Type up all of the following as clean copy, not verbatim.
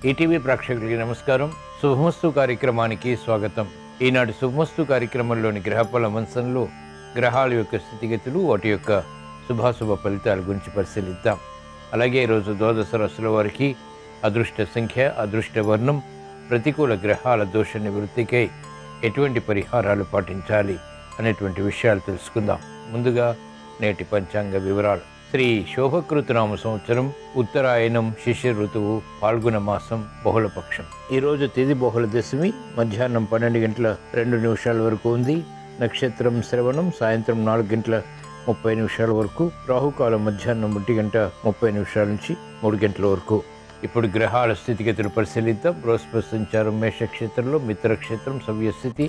ETV ప్రేక్షకులకి నమస్కారం. శుభమస్తు కార్యక్రమానికి స్వాగతం. ఈనాటి శుభమస్తు కార్యక్రమంలోని గ్రహఫల మంచంలో గ్రహాల యొక్క స్థితిగతులు, వాటి యొక్క శుభాశుభ ఫలితాల గురించి పరిశీలిద్దాం. అలాగే ఈరోజు ద్వాదశ రాశుల వారికి అదృష్ట సంఖ్య, అదృష్ట వర్ణం, ప్రతికూల గ్రహాల దోష నివృత్తికై ఎటువంటి పరిహారాలు పాటించాలి అనేటువంటి విషయాలు తెలుసుకుందాం. ముందుగా నేటి పంచాంగ వివరాలు. శ్రీ శోభకృతనామ సంవత్సరం, ఉత్తరాయణం, శిశిర ఋతువు, పాల్గొన మాసం, బహుళపక్షం. ఈరోజు తిథి బహుళ దశమి, మధ్యాహ్నం 12:02 వరకు ఉంది. నక్షత్రం శ్రవణం, సాయంత్రం 4:30 వరకు. రాహుకాలం మధ్యాహ్నం 1:30 నుంచి 3 వరకు. ఇప్పుడు గ్రహాల స్థితిగతులు పరిశీలిద్దాం. బృహస్పతి సంచారం మేషక్షేత్రంలో, మిత్రక్షేత్రం సవ్యస్థితి,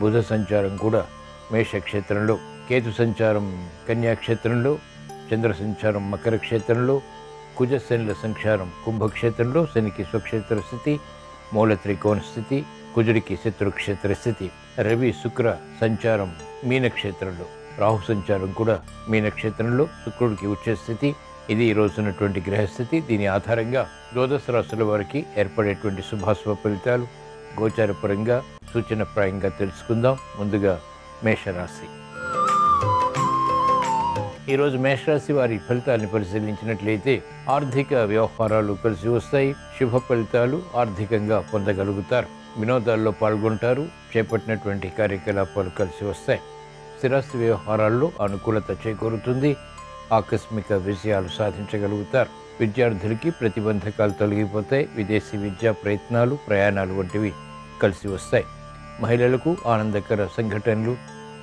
బుధ సంచారం కూడా మేషక్షేత్రంలో, కేతు సంచారం కన్యాక్షేత్రంలో, చంద్ర సంచారం మకర క్షేత్రంలో, కుజ శనుల సంచారం కుంభక్షేత్రంలో, శనికి స్వక్షేత్ర స్థితి, మూల త్రికోణ స్థితి, కుజుడికి శత్రుక్షేత్ర స్థితి. రవి శుక్ర సంచారం మీనక్షేత్రంలో, రాహు సంచారం కూడా మీనక్షేత్రంలో, శుక్రుడికి ఉచ్చ స్థితి. ఇది ఈ రోజున్నటువంటి గ్రహస్థితి. దీని ఆధారంగా ద్వాదశ రాశుల వారికి ఏర్పడేటువంటి శుభాశుభ ఫలితాలు గోచారపరంగా సూచనప్రాయంగా తెలుసుకుందాం. ముందుగా మేషరాశి. ఈరోజు మేషరాశి వారి ఫలితాలను పరిశీలించినట్లయితే ఆర్థిక వ్యవహారాలు కలిసి వస్తాయి. శుభ ఫలితాలు ఆర్థికంగా పొందగలుగుతారు. వినోదాల్లో పాల్గొంటారు. చేపట్టినటువంటి కార్యకలాపాలు కలిసి వస్తాయి. స్థిరాస్తి వ్యవహారాల్లో అనుకూలత చేకూరుతుంది. ఆకస్మిక విజయాలు సాధించగలుగుతారు. విద్యార్థులకి ప్రతిబంధకాలు తొలగిపోతాయి. విదేశీ విద్యా ప్రయత్నాలు, ప్రయాణాలు వంటివి కలిసి వస్తాయి. మహిళలకు ఆనందకర సంఘటనలు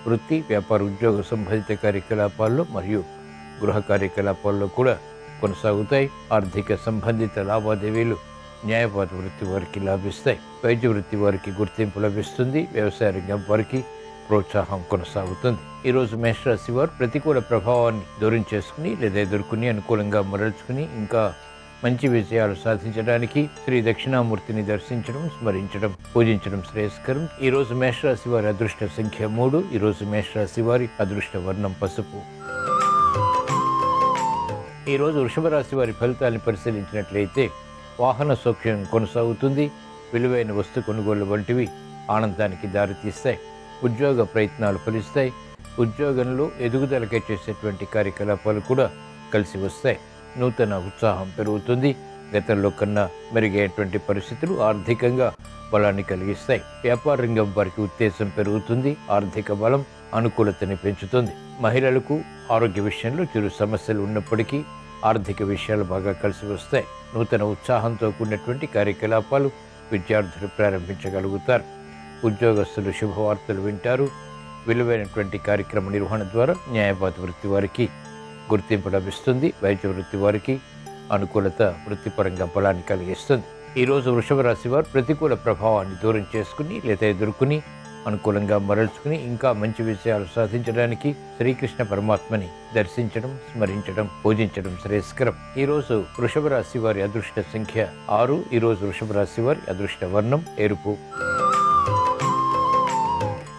వృత్తి, వ్యాపార, ఉద్యోగ సంబంధిత కార్యకలాపాల్లో మరియు గృహ కార్యకలాపాల్లో కూడా కొనసాగుతాయి. ఆర్థిక సంబంధిత లావాదేవీలు న్యాయవాద వృత్తి వారికి లాభిస్తాయి. వైద్య వృత్తి వారికి గుర్తింపు లభిస్తుంది. వ్యవసాయ రంగం వారికి ప్రోత్సాహం కొనసాగుతుంది. ఈరోజు మేషరాశి వారు ప్రతికూల ప్రభావాన్ని దూరం చేసుకుని లేదా ఎదుర్కొని అనుకూలంగా మరల్చుకుని ఇంకా మంచి విజయాలు సాధించడానికి శ్రీ దక్షిణామూర్తిని దర్శించడం, స్మరించడం, పూజించడం శ్రేయస్కరం. ఈరోజు మేషరాశి వారి అదృష్ట సంఖ్య 3. ఈరోజు మేషరాశి వారి అదృష్ట వర్ణం పసుపు. ఈరోజు వృషభ రాశి వారి ఫలితాలను పరిశీలించినట్లయితే వాహన సౌఖ్యం కొనసాగుతుంది. విలువైన వస్తు కొనుగోలు వంటివి ఆనందానికి దారితీస్తాయి. ఉద్యోగ ప్రయత్నాలు ఫలిస్తాయి. ఉద్యోగంలో ఎదుగుదలకై చేసేటువంటి కార్యకలాపాలు కూడా కలిసి వస్తాయి. నూతన ఉత్సాహం పెరుగుతుంది. గతంలో కన్నా మెరుగైనటువంటి పరిస్థితులు ఆర్థికంగా బలాన్ని కలిగిస్తాయి. వ్యాపార రంగం వారికి ఉత్తేజం పెరుగుతుంది. ఆర్థిక బలం అనుకూలతని పెంచుతుంది. మహిళలకు ఆరోగ్య విషయంలో చిరు సమస్యలు ఉన్నప్పటికీ ఆర్థిక విషయాలు బాగా కలిసి వస్తాయి. నూతన ఉత్సాహంతో కూడినటువంటి కార్యకలాపాలు విద్యార్థులు ప్రారంభించగలుగుతారు. ఉద్యోగస్తులు శుభవార్తలు వింటారు. విలువైనటువంటి కార్యక్రమ నిర్వహణ ద్వారా న్యాయవాద వృత్తి వారికి గుర్తింపు లభిస్తుంది. వైద్య వృత్తి వారికి అనుకూలత వృత్తిపరంగా బలాన్ని కలిగిస్తుంది. ఈరోజు వృషభ రాశి వారు ప్రతికూల ప్రభావాన్ని దూరం చేసుకుని లేదా ఎదుర్కొని అనుకూలంగా మరల్చుకుని ఇంకా మంచి విజయాలు సాధించడానికి శ్రీకృష్ణ పరమాత్మని దర్శించడం, స్మరించడం, పూజించడం శ్రేయస్కరం. ఈరోజు వృషభ రాశి వారి అదృష్ట సంఖ్య 6. ఈరోజు వృషభ రాశి వారి అదృష్ట వర్ణం ఎరుపు.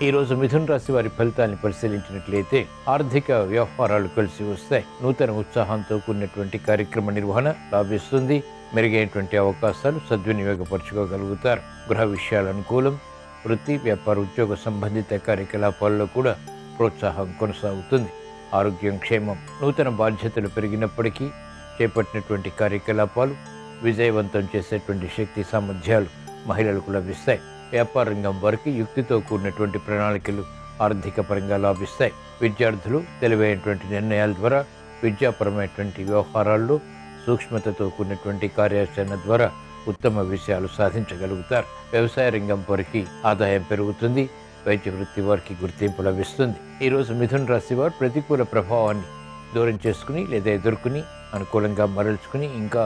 ఈరోజు మిథున రాశి వారి ఫలితాన్ని పరిశీలించినట్లయితే ఆర్థిక వ్యవహారాలు కలిసి వస్తాయి. నూతన ఉత్సాహంతో కూడినటువంటి కార్యక్రమ నిర్వహణ లాభిస్తుంది. మెరుగైనటువంటి అవకాశాలు సద్వినియోగపరచుకోగలుగుతారు. గృహ విషయాల అనుకూలం. వృత్తి, వ్యాపార, ఉద్యోగ సంబంధిత కార్యకలాపాల్లో కూడా ప్రోత్సాహం కొనసాగుతుంది. ఆరోగ్యం క్షేమం. నూతన బాధ్యతలు పెరిగినప్పటికీ చేపట్టినటువంటి కార్యకలాపాలు విజయవంతం చేసేటువంటి శక్తి సామర్థ్యాలు మహిళలకు లభిస్తాయి. వ్యాపార రంగం వారికి యుక్తితో కూడినటువంటి ప్రణాళికలు ఆర్థిక పరంగా లాభిస్తాయి. విద్యార్థులు తెలివైనటువంటి నిర్ణయాల ద్వారా విద్యాపరమైనటువంటి వ్యవహారాల్లో సూక్ష్మతతో కూడినటువంటి కార్యాచరణ ద్వారా ఉత్తమ విషయాలు సాధించగలుగుతారు. వ్యవసాయ రంగం వారికి ఆదాయం పెరుగుతుంది. వైద్య వృత్తి వారికి గుర్తింపు లభిస్తుంది. ఈరోజు మిథున రాశి వారు ప్రతికూల ప్రభావాన్ని దూరం చేసుకుని లేదా ఎదుర్కొని అనుకూలంగా మరల్చుకుని ఇంకా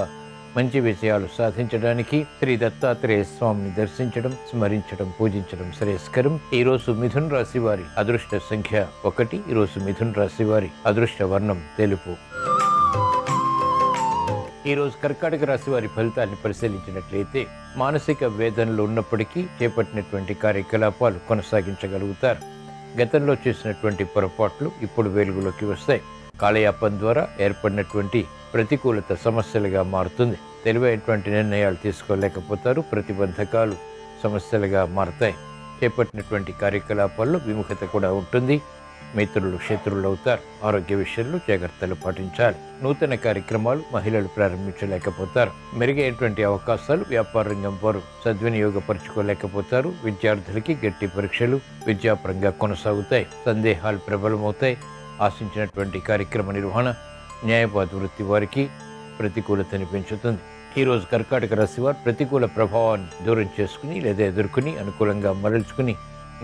మంచి విజయాలు సాధించడానికి శ్రీ దత్తాత్రేయ స్వామిని దర్శించడం, స్మరించడం, పూజించడం శ్రేయస్కరం. ఈరోజు మిథున రాశి వారి అదృష్ట సంఖ్య 1. ఈరోజు మిథున రాశి వారి అదృష్ట వర్ణం తెలుపు. ఈరోజు కర్కాటక రాశి వారి ఫలితాన్ని పరిశీలించినట్లయితే మానసిక వేదనలు ఉన్నప్పటికీ చేపట్టినటువంటి కార్యకలాపాలు కొనసాగించగలుగుతారు. గతంలో చేసినటువంటి పొరపాట్లు ఇప్పుడు వెలుగులోకి వస్తాయి. కాలయాపన ద్వారా ఏర్పడినటువంటి ప్రతికూలత సమస్యలుగా మారుతుంది. తెలివైనటువంటి నిర్ణయాలు తీసుకోలేకపోతారు. ప్రతిబంధకాలు సమస్యలుగా మారతాయి. చేపట్టినటువంటి కార్యకలాపాల్లో విముఖత కూడా ఉంటుంది. మిత్రులు శత్రువులు అవుతారు. ఆరోగ్య విషయంలో జాగ్రత్తలు పాటించాలి. నూతన కార్యక్రమాలు మహిళలు ప్రారంభించలేకపోతారు. మెరుగైనటువంటి అవకాశాలు వ్యాపార రంగం వారు సద్వినియోగపరచుకోలేకపోతారు. విద్యార్థులకి గట్టి పరీక్షలు విద్యాపరంగా కొనసాగుతాయి. సందేహాలు ప్రబలమవుతాయి. ఆశించినటువంటి కార్యక్రమ నిర్వహణ న్యాయవాద వృత్తి వారికి ప్రతికూలతని పెంచుతుంది. ఈరోజు కర్కాటక రాశి వారు ప్రతికూల ప్రభావాన్ని దూరం చేసుకుని లేదా ఎదుర్కొని అనుకూలంగా మరల్చుకుని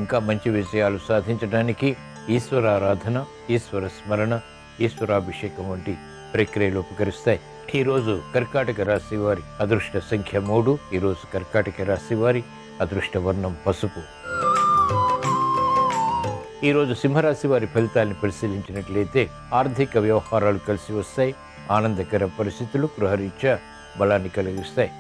ఇంకా మంచి విజయాలు సాధించడానికి ఈశ్వరారాధన, ఈశ్వర స్మరణ, ఈశ్వరాభిషేకం వంటి ప్రక్రియలు ఉపకరిస్తాయి. ఈరోజు కర్కాటక రాశి వారి అదృష్ట సంఖ్య 3. ఈరోజు కర్కాటక రాశి వారి అదృష్ట వర్ణం పసుపు. ఈరోజు సింహరాశి వారి ఫలితాలను పరిశీలించినట్లయితే ఆర్థిక వ్యవహారాలు కలిసి వస్తాయి. ఆనందకర పరిస్థితులు గృహరీత్యా బలాన్ని కలిగిస్తాయి.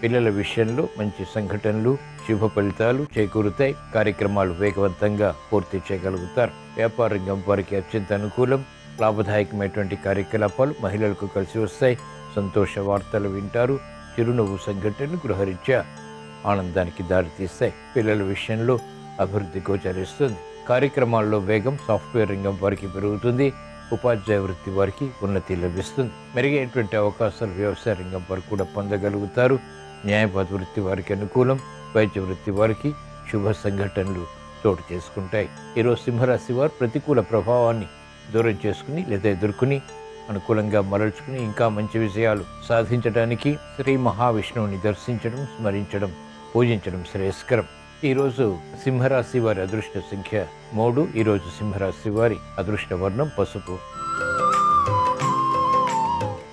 పిల్లల విషయంలో మంచి సంఘటనలు శుభ ఫలితాలు చేకూరుతాయి. కార్యక్రమాలు వేగవంతంగా పూర్తి చేయగలుగుతారు. వ్యాపార రంగం వారికి అత్యంత అనుకూలం. లాభదాయకమైనటువంటి కార్యకలాపాలు మహిళలకు కలిసి వస్తాయి. సంతోష వార్తలు వింటారు. చిరునవ్వు సంఘటనలు గృహరీత్యా ఆనందానికి దారితీస్తాయి. పిల్లల విషయంలో అభివృద్ధి గోచరిస్తుంది. కార్యక్రమాల్లో వేగం సాఫ్ట్వేర్ రంగం వారికి పెరుగుతుంది. ఉపాధ్యాయ వృత్తి వారికి ఉన్నతి లభిస్తుంది. మెరుగైనటువంటి అవకాశాలు వ్యవసాయ రంగం వారు కూడా పొందగలుగుతారు. న్యాయవాద వృత్తి వారికి అనుకూలం. వైద్య వృత్తి వారికి శుభ సంఘటనలు చోటు చేసుకుంటాయి. ఈరోజు సింహరాశి వారు ప్రతికూల ప్రభావాన్ని దూరం చేసుకుని లేదా ఎదుర్కొని అనుకూలంగా మరల్చుకుని ఇంకా మంచి విజయాలు సాధించడానికి శ్రీ మహావిష్ణువుని దర్శించడం, స్మరించడం, పూజించడం శ్రేయస్కరం. ఈరోజు సింహరాశి వారి అదృష్ట సంఖ్య 3. ఈరోజు సింహరాశి వారి అదృష్ట వర్ణం పసుపు.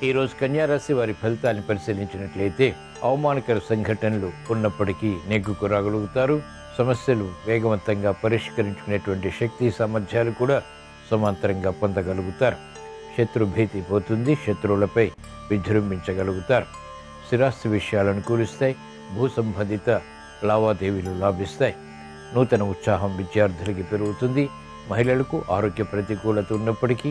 ఈరోజు కన్యారాశి వారి ఫలితాన్ని పరిశీలించినట్లయితే అవమానకర సంఘటనలు ఉన్నప్పటికీ నెగ్గుకు రాగలుగుతారు. సమస్యలు వేగవంతంగా పరిష్కరించుకునేటువంటి శక్తి సామర్థ్యాలు కూడా సమాంతరంగా పొందగలుగుతారు. శత్రు భీతి పోతుంది. శత్రువులపై విజృంభించగలుగుతారు. స్థిరాస్తి విషయాలను కూలుస్తాయి. భూ సంబంధిత లావాదేవీలు లాభిస్తాయి. నూతన ఉత్సాహం విద్యార్థులకి పెరుగుతుంది. మహిళలకు ఆరోగ్య ప్రతికూలత ఉన్నప్పటికీ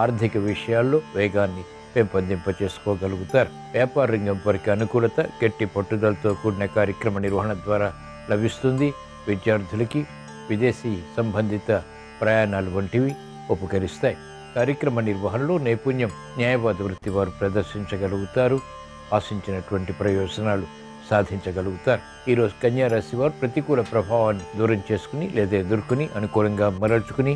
ఆర్థిక విషయాల్లో వేగాన్ని పెంపొందింపచేసుకోగలుగుతారు. వ్యాపార రంగం వారికి అనుకూలత గట్టి పట్టుదలతో కూడిన కార్యక్రమ నిర్వహణ ద్వారా లభిస్తుంది. విద్యార్థులకి విదేశీ సంబంధిత ప్రయాణాలు వంటివి ఉపకరిస్తాయి. కార్యక్రమ నిర్వహణలో నైపుణ్యం న్యాయవాద వృత్తి వారు ప్రదర్శించగలుగుతారు. ఆశించినటువంటి ప్రయోజనాలు సాధించగలుగుతారు. ఈరోజు కన్యారాశి వారు ప్రతికూల ప్రభావాన్ని దూరం చేసుకుని లేదా ఎదుర్కొని అనుకూలంగా మరల్చుకుని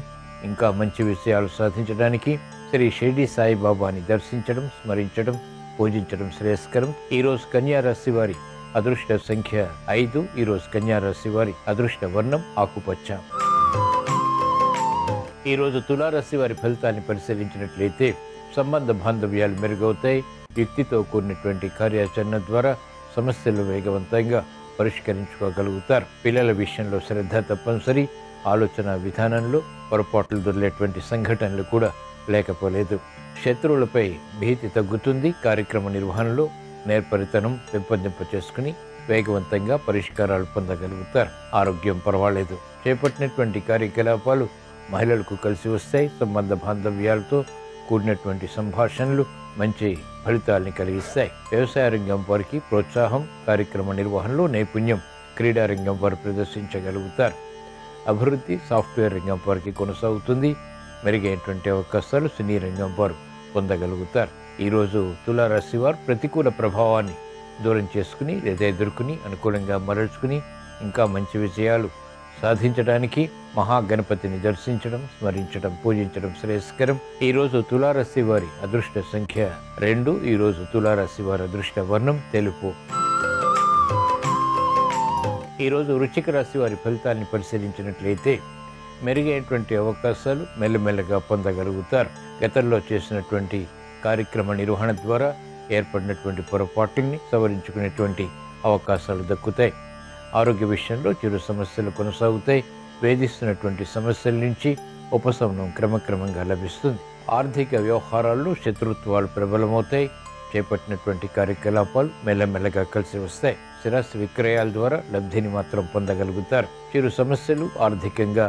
ఇంకా మంచి విషయాలు సాధించడానికి శ్రీ షిరిడి సాయిబాబాని దర్శించడం, స్మరించడం, పూజించడం శ్రేయస్కరం. ఈరోజు కన్యారాశి వారి అదృష్ట సంఖ్య 5. ఈరోజు కన్యారాశి వారి అదృష్ట వర్ణం ఆకుపచ్చ. ఈరోజు తులారాశి వారి ఫలితాన్ని పరిశీలించినట్లయితే సంబంధ బాంధవ్యాలు మెరుగవుతాయి. యుక్తితో కూడినటువంటి కార్యాచరణ ద్వారా సమస్యలు వేగవంతంగా పరిష్కరించుకోగలుగుతారు. పిల్లల విషయంలో శ్రద్ధ తప్పనిసరి. ఆలోచన విధానంలో పొరపాట్లు దొరికేటువంటి సంఘటనలు కూడా లేకపోలేదు. శత్రువులపై భీతి తగ్గుతుంది. కార్యక్రమ నిర్వహణలో నేర్పరితనం పెంపొందింపచేసుకుని వేగవంతంగా పరిష్కారాలు పొందగలుగుతారు. ఆరోగ్యం పర్వాలేదు. చేపట్టినటువంటి కార్యకలాపాలు మహిళలకు కలిసి వస్తాయి. సంబంధ బాంధవ్యాలతో కూడినటువంటి సంభాషణలు మంచి ఫలితాలని కలిగిస్తాయి. వ్యవసాయ రంగం వారికి ప్రోత్సాహం. కార్యక్రమ నిర్వహణలో నైపుణ్యం క్రీడారంగం వారు ప్రదర్శించగలుగుతారు. అభివృద్ధి సాఫ్ట్వేర్ రంగం వారికి కొనసాగుతుంది. మెరుగైనటువంటి అవకాశాలు సినీ రంగం వారు పొందగలుగుతారు. ఈరోజు తులారాశి వారు ప్రతికూల ప్రభావాన్ని దూరం చేసుకుని లేదా ఎదుర్కొని అనుకూలంగా మరల్చుకుని ఇంకా మంచి విజయాలు సాధించడానికి మహాగణపతిని దర్శించడం, స్మరించడం, పూజించడం శ్రేయస్కరం. ఈరోజు తులారాశి వారి అదృష్ట సంఖ్య 2. ఈరోజు తులారాశి వారి అదృష్ట వర్ణం తెలుపు. ఈరోజు వృశ్చిక రాశి వారి ఫలితాన్ని పరిశీలించినట్లయితే మెరుగైనటువంటి అవకాశాలు మెల్లమెల్లగా పొందగలుగుతారు. గతంలో చేసినటువంటి కార్యక్రమ నిర్వహణ ద్వారా ఏర్పడినటువంటి పొరపాట్లని సవరించుకునేటువంటి అవకాశాలు దక్కుతాయి. ఆరోగ్య విషయంలో చిరు సమస్యలు కొనసాగుతాయి. వేధిస్తున్నటువంటి సమస్యల నుంచి ఉపశమనం క్రమక్రమంగా లభిస్తుంది. ఆర్థిక వ్యవహారాల్లో శత్రుత్వాలు ప్రబలమవుతాయి. చేపట్టినటువంటి కార్యకలాపాలు మెల్లమెల్లగా కలిసి వస్తాయి. స్థిరాస్తి విక్రయాల ద్వారా లబ్ధిని మాత్రం పొందగలుగుతారు. చిరు సమస్యలు ఆర్థికంగా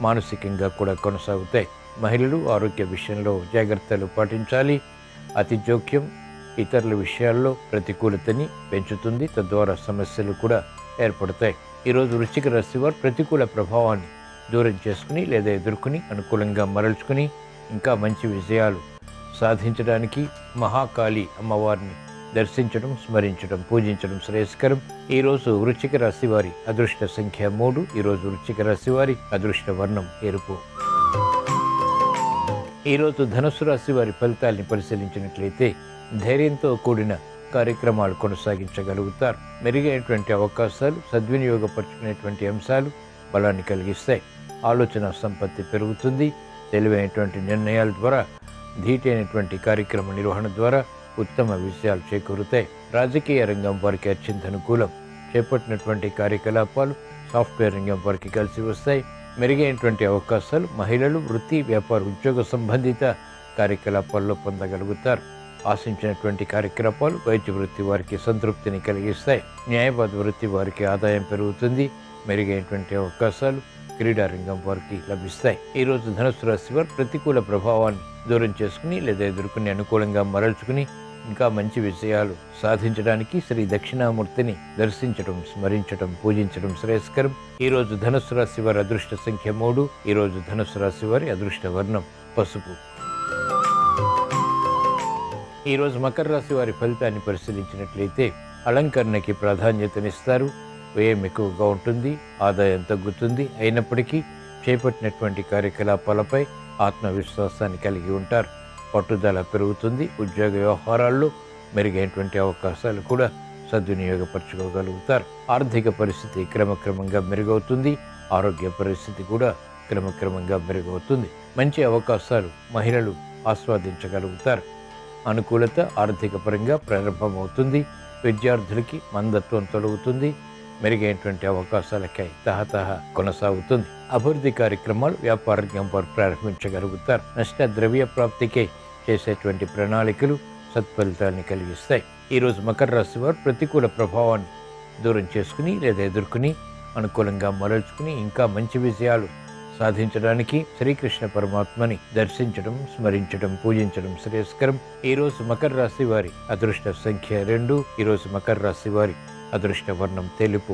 మానసికంగా కూడా కొనసాగుతాయి. మహిళలు ఆరోగ్య విషయంలో జాగ్రత్తలు పాటించాలి. అతి జోక్యం ఇతరుల విషయాల్లో ప్రతికూలతని పెంచుతుంది, తద్వారా సమస్యలు కూడా ఏర్పడతాయి. ఈరోజు వృశ్చిక రాశి వారు ప్రతికూల ప్రభావాన్ని దూరం చేసుకుని లేదా ఎదుర్కొని అనుకూలంగా మరల్చుకుని ఇంకా మంచి విజయాలు సాధించడానికి మహాకాళి అమ్మవారిని దర్శించడం, స్మరించడం, పూజించడం శ్రేయస్కరం. ఈరోజు వృశ్చిక రాశి వారి అదృష్ట సంఖ్య 3. ఈరోజు వృశ్చిక రాశి వారి అదృష్ట వర్ణం ఎరుపు. ఈరోజు ధనుస్సు రాశి వారి ఫలితాల్ని పరిశీలించినట్లయితే ధైర్యంతో కూడిన కార్యక్రమాలు కొనసాగించగలుగుతారు. మెరుగైనటువంటి అవకాశాలు, సద్వినియోగపరుచుకునేటువంటి అంశాలు బలాన్ని కలిగిస్తాయి. ఆలోచన సంపత్తి పెరుగుతుంది. తెలివైనటువంటి నిర్ణయాల ద్వారా, ధీటైనటువంటి కార్యక్రమ నిర్వహణ ద్వారా ఉత్తమ విజయాలు చేకూరుతాయి. రాజకీయ రంగం వారికి అత్యంత అనుకూలం. చేపట్టినటువంటి కార్యకలాపాలు సాఫ్ట్వేర్ రంగం వారికి కలిసి వస్తాయి. మెరుగైనటువంటి అవకాశాలు మహిళలు వృత్తి, వ్యాపార, ఉద్యోగ సంబంధిత కార్యకలాపాల్లో పొందగలుగుతారు. ఆశించినటువంటి కార్యకలాపాలు వైద్య వృత్తి వారికి సంతృప్తిని కలిగిస్తాయి. న్యాయవాద వృత్తి వారికి ఆదాయం పెరుగుతుంది. మెరుగైనటువంటి అవకాశాలు క్రీడారంగం వారికి లభిస్తాయి. ఈరోజు ధనుస్సు రాశి వారు ప్రతికూల ప్రభావాన్ని దూరం చేసుకుని లేదా ఎదుర్కొని అనుకూలంగా మరల్చుకుని ఇంకా మంచి విజయాలు సాధించడానికి శ్రీ దక్షిణామూర్తిని దర్శించడం, స్మరించడం, పూజించడం శ్రేయస్కరం. ఈరోజు ధనుస్సు రాశి వారి అదృష్ట సంఖ్య 3. ఈరోజు ధనుస్సు రాశి వారి అదృష్ట వర్ణం పసుపు. ఈరోజు మకర రాశి వారి ఫలితాన్ని పరిశీలించినట్లయితే అలంకరణకి ప్రాధాన్యతనిస్తారు. వ్యయం ఎక్కువగా ఉంటుంది, ఆదాయం తగ్గుతుంది. అయినప్పటికీ చేపట్టినటువంటి కార్యకలాపాలపై ఆత్మవిశ్వాసాన్ని కలిగి ఉంటారు. పట్టుదల పెరుగుతుంది. ఉద్యోగ వ్యవహారాల్లో మెరుగైనటువంటి అవకాశాలు కూడా సద్వినియోగపరచుకోగలుగుతారు. ఆర్థిక పరిస్థితి క్రమక్రమంగా మెరుగవుతుంది. ఆరోగ్య పరిస్థితి కూడా క్రమక్రమంగా మెరుగవుతుంది. మంచి అవకాశాలు మహిళలు ఆస్వాదించగలుగుతారు. అనుకూలత ఆర్థిక పరంగా ప్రారంభమవుతుంది. విద్యార్థులకి మందత్వం తొలగుతుంది. మెరుగైనటువంటి అవకాశాలకై తహతహ కొనసాగుతుంది. అభివృద్ధి కార్యక్రమాలు వ్యాపార రంగం వారు ప్రారంభించగలుగుతారు. నష్ట ద్రవ్య ప్రాప్తికై చేసేటువంటి ప్రణాళికలు సత్ఫలితాన్ని కలిగిస్తాయి. ఈరోజు మకర రాశి వారు ప్రతికూల ప్రభావాన్ని దూరం చేసుకుని లేదా ఎదుర్కొని అనుకూలంగా మరల్చుకుని ఇంకా మంచి విజయాలు సాధించడానికి శ్రీకృష్ణ పరమాత్మని దర్శించడం, స్మరించడం, పూజించడం శ్రేయస్కరం. ఈరోజు మకర రాశి వారి అదృష్ట సంఖ్య 2. ఈరోజు మకర రాశి వారి అదృష్ట వర్ణం తెలుపు.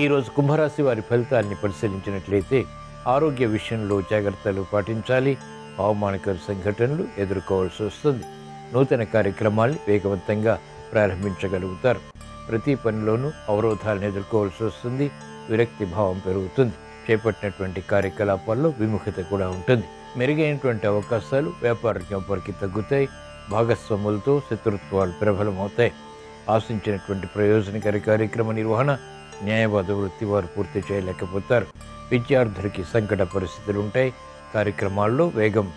ఈరోజు కుంభరాశి వారి ఫలితాన్ని పరిశీలించినట్లయితే ఆరోగ్య విషయంలో జాగ్రత్తలు పాటించాలి. అవమానకర సంఘటనలు ఎదుర్కోవాల్సి వస్తుంది. నూతన కార్యక్రమాల్ని వేగవంతంగా ప్రారంభించగలుగుతారు. ప్రతి పనిలోనూ అవరోధాలను ఎదుర్కోవాల్సి వస్తుంది. విరక్తి భావం పెరుగుతుంది. చేపట్టినటువంటి కార్యకలాపాల్లో విముఖత కూడా ఉంటుంది. మెరుగైనటువంటి అవకాశాలు వ్యాపార రంగం వారికి తగ్గుతాయి. భాగస్వాములతో శత్రుత్వాలు ప్రబలమవుతాయి. ఆశించినటువంటి ప్రయోజనకర కార్యక్రమ నిర్వహణ న్యాయవాద వృత్తి వారు పూర్తి చేయలేకపోతారు. విద్యార్థులకి సంకట పరిస్థితులు ఉంటాయి. కార్యక్రమాల్లో వేగం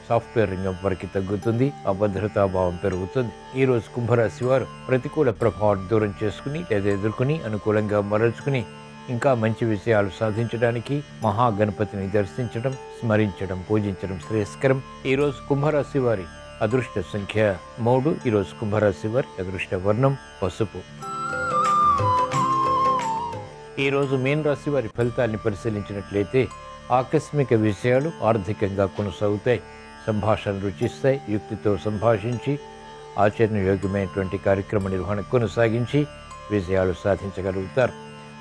సాఫ్ట్వేర్ రంగం వారికి తగ్గుతుంది. అభద్రతాభావం పెరుగుతుంది. ఈరోజు కుంభరాశి వారు ప్రతికూల ప్రభావాన్ని దూరం చేసుకుని లేదా ఎదుర్కొని అనుకూలంగా మరల్చుకుని ఇంకా మంచి విజయాలు సాధించడానికి మహాగణపతిని దర్శించడం, స్మరించడం, పూజించడం శ్రేయస్కరం. ఈరోజు కుంభరాశి వారి అదృష్ట సంఖ్య 3. ఈరోజు కుంభరాశి వారి అదృష్ట వర్ణం పసుపు. ఈరోజు మీన రాశి వారి ఫలితాన్ని పరిశీలించినట్లయితే ఆకస్మిక విషయాలు ఆర్థికంగా కొనసాగుతాయి. సంభాషణలు రుచిస్తాయి. యుక్తితో సంభాషించి ఆచరణయోగ్యమైనటువంటి కార్యక్రమ నిర్వహణ కొనసాగించి విజయాలు సాధించగలుగుతారు.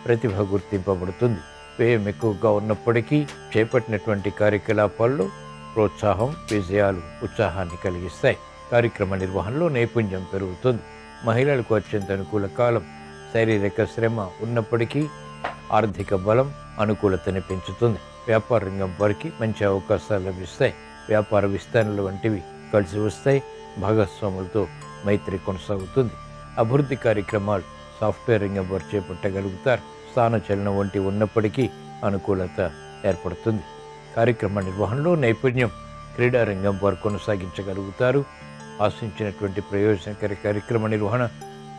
ప్రతిభ గుర్తింపబడుతుంది. వ్యయం ఎక్కువగా ఉన్నప్పటికీ చేపట్టినటువంటి కార్యకలాపాల్లో ప్రోత్సాహం, విజయాలు ఉత్సాహాన్ని కలిగిస్తాయి. కార్యక్రమ నిర్వహణలో నైపుణ్యం పెరుగుతుంది. మహిళలకు అత్యంత అనుకూల కాలం. శారీరక శ్రమ ఉన్నప్పటికీ ఆర్థిక బలం అనుకూలతని పెంచుతుంది. వ్యాపార రంగం వారికి మంచి అవకాశాలు లభిస్తాయి. వ్యాపార విస్తరణలు వంటివి కలిసి వస్తాయి. భాగస్వాములతో మైత్రి కొనసాగుతుంది. అభివృద్ధి కార్యక్రమాలు సాఫ్ట్వేర్ రంగం వారు చేపట్టగలుగుతారు. స్థానచలనం వంటి ఉన్నప్పటికీ అనుకూలత ఏర్పడుతుంది. కార్యక్రమ నిర్వహణలో నైపుణ్యం క్రీడారంగం వారు కొనసాగించగలుగుతారు. ఆశించినటువంటి ప్రయోజనకర కార్యక్రమ నిర్వహణ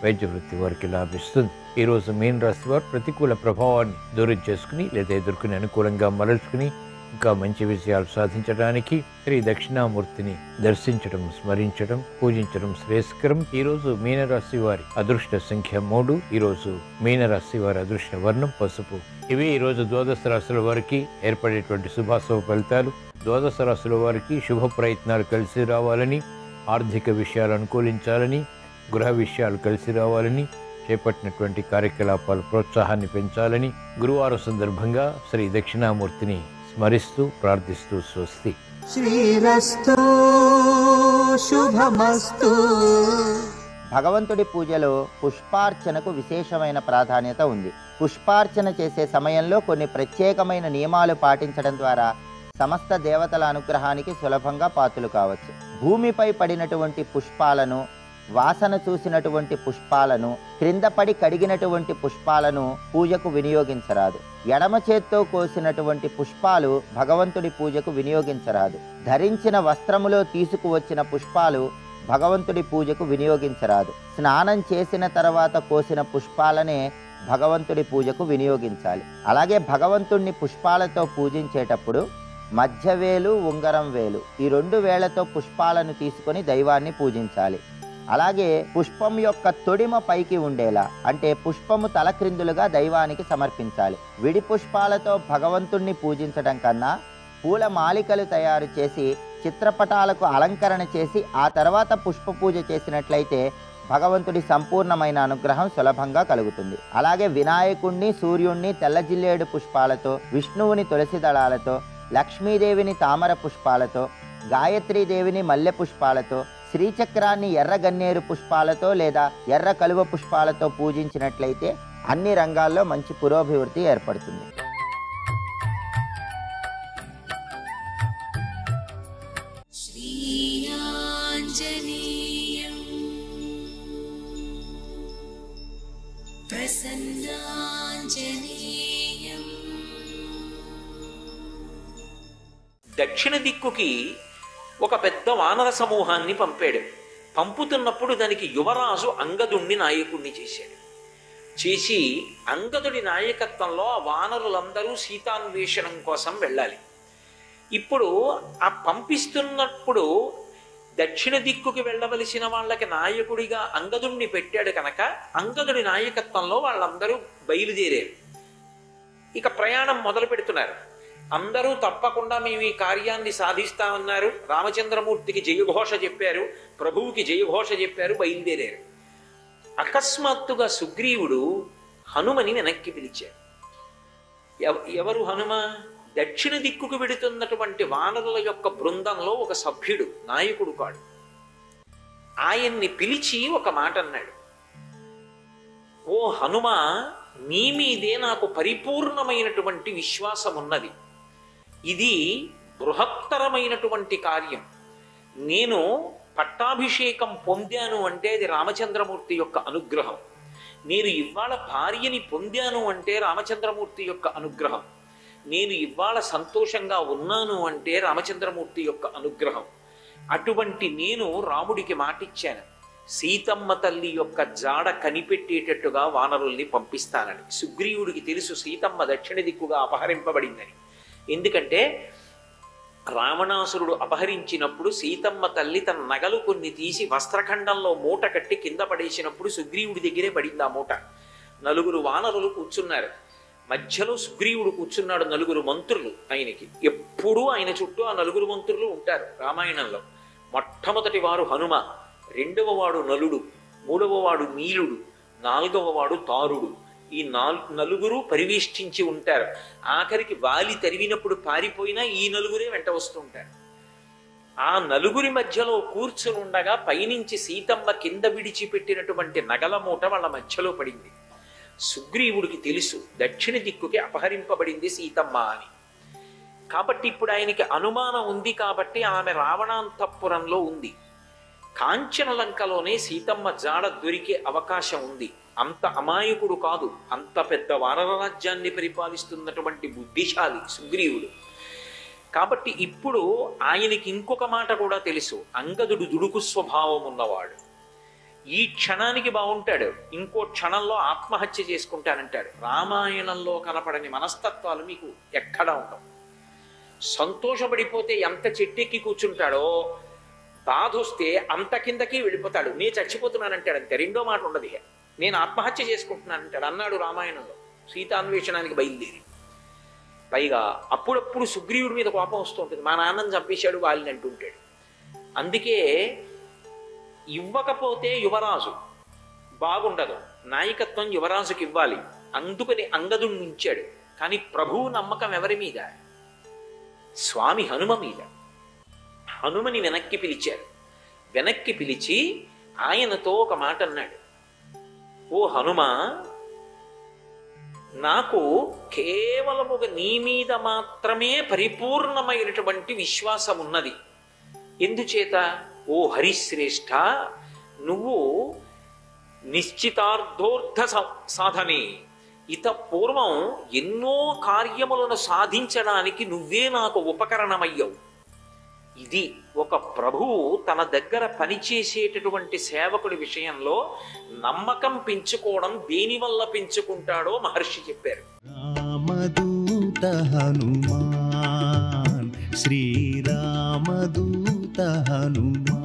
వైద్య వృత్తి వారికి లాభిస్తుంది. ఈరోజు మీన రాశి వారు ప్రతికూల ప్రభావాన్ని దూరం చేసుకుని లేదా ఎదుర్కొని అనుకూలంగా మరల్చుకుని ఇంకా మంచి విషయాలు సాధించడానికి శ్రీ దక్షిణామూర్తిని దర్శించడం, స్మరించడం, పూజించడం శ్రేయస్కరం. ఈరోజు మీనరాశి వారి అదృష్ట సంఖ్య 3. ఈరోజు మీనరాశి వారి అదృష్ట వర్ణం పసుపు. ఇవి ఈరోజు ద్వాదశ రాశుల వారికి ఏర్పడేటువంటి శుభాశుభ ఫలితాలు. ద్వాదశ రాశుల వారికి శుభ ప్రయత్నాలు కలిసి రావాలని, ఆర్థిక విషయాలు అనుకూలించాలని, గృహ విషయాలు కలిసి రావాలని, చేపట్టినటువంటి కార్యకలాపాలు ప్రోత్సాహాన్ని పెంచాలని గురువారం సందర్భంగా శ్రీ దక్షిణామూర్తిని స్మరిస్తూ ప్రార్థిస్తూ స్వస్తి. శ్రీరస్తు శుభమస్తు. భగవంతుడి పూజలో పుష్పార్చనకు విశేషమైన ప్రాధాన్యత ఉంది. పుష్పార్చన చేసే సమయంలో కొన్ని ప్రత్యేకమైన నియమాలు పాటించడం ద్వారా సమస్త దేవతల అనుగ్రహానికి సులభంగా పాత్రలు కావచ్చు. భూమిపై పడినటువంటి పుష్పాలను, వాసన చూసినటువంటి పుష్పాలను, క్రింద పడి కడిగినటువంటి పుష్పాలను పూజకు వినియోగించరాదు. ఎడమ చేత్తో కోసినటువంటి పుష్పాలు భగవంతుడి పూజకు వినియోగించరాదు. ధరించిన వస్త్రములో తీసుకువచ్చిన పుష్పాలు భగవంతుడి పూజకు వినియోగించరాదు. స్నానం చేసిన తర్వాత కోసిన పుష్పాలనే భగవంతుడి పూజకు వినియోగించాలి. అలాగే భగవంతుణ్ణి పుష్పాలతో పూజించేటప్పుడు మధ్యవేలు, ఉంగరం వేలు, ఈ 2 వేళ్లతో పుష్పాలను తీసుకొని దైవాన్ని పూజించాలి. అలాగే పుష్పం యొక్క తొడిమ పైకి ఉండేలా, అంటే పుష్పము తలక్రిందులుగా దైవానికి సమర్పించాలి. విడి పుష్పాలతో భగవంతుణ్ణి పూజించడం కన్నా పూల మాలికలు తయారు చేసి చిత్రపటాలకు అలంకరణ చేసి ఆ తర్వాత పుష్ప పూజ చేసినట్లయితే భగవంతుడి సంపూర్ణమైన అనుగ్రహం సులభంగా కలుగుతుంది. అలాగే వినాయకుణ్ణి, సూర్యుణ్ణి తెల్లజిల్లేడు పుష్పాలతో, విష్ణువుని తులసి దళాలతో, లక్ష్మీదేవిని తామర పుష్పాలతో, గాయత్రీదేవిని మల్లె పుష్పాలతో, శ్రీచక్రాన్ని ఎర్ర గన్నేరు పుష్పాలతో లేదా ఎర్ర కలువ పుష్పాలతో పూజించినట్లయితే అన్ని రంగాల్లో మంచి పురోభివృద్ధి ఏర్పడుతుంది. దక్షిణ దిక్కుకి ఒక పెద్ద వానర సమూహాన్ని పంపాడు. పంపుతున్నప్పుడు దానికి యువరాజు అంగదుణ్ణి నాయకుణ్ణి చేసి అంగదుడి నాయకత్వంలో ఆ వానరులందరూ సీతాన్వేషణం కోసం వెళ్ళాలి. ఇప్పుడు ఆ పంపిస్తున్నప్పుడు దక్షిణ దిక్కుకి వెళ్ళవలసిన వాళ్ళకి నాయకుడిగా అంగదుణ్ణి పెట్టాడు కనుక అంగదుడి నాయకత్వంలో వాళ్ళందరూ బయలుదేరారు. ఇక ప్రయాణం మొదలు పెడుతున్నారు. అందరూ తప్పకుండా మేము ఈ కార్యాన్ని సాధిస్తామన్నారు. రామచంద్రమూర్తికి జయఘోష చెప్పారు, ప్రభువుకి జయఘోష చెప్పారు, బయలుదేరారు. అకస్మాత్తుగా సుగ్రీవుడు హనుమని వెనక్కి పిలిచాడు. ఎవరు హనుమ? దక్షిణ దిక్కుకు వెడుతున్నటువంటి వానరుల యొక్క బృందంలో ఒక సభ్యుడు, నాయకుడు కాడు. ఆయన్ని పిలిచి ఒక మాట అన్నాడు. ఓ హనుమ, నీ మీదే నాకు పరిపూర్ణమైనటువంటి విశ్వాసం ఉన్నది. ఇది బృహత్తరమైనటువంటి కార్యం. నేను పట్టాభిషేకం పొందాను అంటే అది రామచంద్రమూర్తి యొక్క అనుగ్రహం. నేను ఇవాళ భార్యని పొందాను అంటే రామచంద్రమూర్తి యొక్క అనుగ్రహం. నేను ఇవాళ సంతోషంగా ఉన్నాను అంటే రామచంద్రమూర్తి యొక్క అనుగ్రహం. అటువంటి నేను రాముడికి మాటిచ్చాను, సీతమ్మ తల్లి యొక్క జాడ కనిపెట్టేటట్టుగా వానరుల్ని పంపిస్తానని. సుగ్రీవుడికి తెలుసు సీతమ్మ దక్షిణ దిక్కుగా అపహరింపబడిందని. ఎందుకంటే రావణాసురుడు అపహరించినప్పుడు సీతమ్మ తల్లి తన నగలు కొన్ని తీసి వస్త్రఖండంలో మూట కట్టి కింద పడేసినప్పుడు సుగ్రీవుడి దగ్గరే పడింది ఆ మూట. 4 వానరులు కూర్చున్నారు. మధ్యలో సుగ్రీవుడు కూర్చున్నాడు. 4 మంత్రులు ఆయనకి. ఎప్పుడూ ఆయన చుట్టూ ఆ 4 మంత్రులు ఉంటారు రామాయణంలో. మొట్టమొదటి వారు హనుమ, 2వ వాడు నలుడు, 3వ వాడు నీలుడు, 4వ వాడు తారుడు. ఈ 4 పరివేష్టించి ఉంటారు. ఆఖరికి వాలి తరివినప్పుడు పారిపోయినా ఈ 4 వెంట వస్తుంటారు. ఆ 4 మధ్యలో కూర్చుని ఉండగా పైనుంచి సీతమ్మ కింద విడిచిపెట్టినటువంటి నగల మూట వాళ్ళ మధ్యలో పడింది. సుగ్రీవుడికి తెలుసు దక్షిణ దిక్కుకి అపహరింపబడింది సీతమ్మ అని. కాబట్టి ఇప్పుడు ఆయనకి అనుమానం ఉంది. కాబట్టి ఆమె రావణాంతఃపురంలో ఉంది. కాంచనలంకలోనే సీతమ్మ జాడ దొరికే అవకాశం ఉంది. అంత అమాయకుడు కాదు, అంత పెద్ద వానర రాజ్యాన్ని పరిపాలిస్తున్నటువంటి బుద్ధిశాలి సుగ్రీవుడు. కాబట్టి ఇప్పుడు ఆయనకి ఇంకొక మాట కూడా తెలుసు, అంగదుడు దుడుకు స్వభావం ఉన్నవాడు. ఈ క్షణానికి బాగుంటాడు, ఇంకో క్షణంలో ఆత్మహత్య చేసుకుంటానంటాడు. రామాయణంలో కనపడని మనస్తత్వాలు మీకు ఎక్కడా ఉండవు. సంతోషపడిపోతే ఎంత చెట్టెక్కి కూర్చుంటాడో, బాధ వస్తే అంత కిందకి వెళ్ళిపోతాడు. నేను చచ్చిపోతున్నానంటాడు అంతే, రెండో మాట ఉండదు. నేను ఆత్మహత్య చేసుకుంటున్నానంటాడు అన్నాడు రామాయణంలో సీతాన్వేషణానికి బయలుదేరి. పైగా అప్పుడప్పుడు సుగ్రీవుడి మీద కోపం వస్తూ ఉంటుంది, మా నాన్నని చంపేశాడు వాళ్ళని అంటుంటాడు. అందుకే ఇవ్వకపోతే యువరాజు బాగుండదు, నాయకత్వం యువరాజుకి ఇవ్వాలి. అందుకని అంగదుడిని ఉంచాడు. కానీ ప్రభువు నమ్మకం ఎవరి మీద? స్వామి హనుమ మీద. హనుమని వెనక్కి పిలిచారు. వెనక్కి పిలిచి ఆయనతో ఒక మాట అన్నాడు, ఓ హనుమ, నాకు కేవలముగా నీ మీద మాత్రమే పరిపూర్ణమైనటువంటి విశ్వాసం ఉన్నది. ఎందుచేత? ఓ హరిశ్రేష్ఠ, నువ్వు నిశ్చితార్థోర్థ సాధనే, ఇత పూర్వం ఎన్నో కార్యములను సాధించడానికి నువ్వే నాకు ఉపకరణమయ్యావు. ఇది ఒక ప్రభువు తన దగ్గర పనిచేసేటటువంటి సేవకుడి విషయంలో నమ్మకం పెంచుకోవడం దేనివల్ల పెంచుకుంటాడో మహర్షి చెప్పారు. రామదూత హనుమాన్, శ్రీరామదూత హనుమాన్.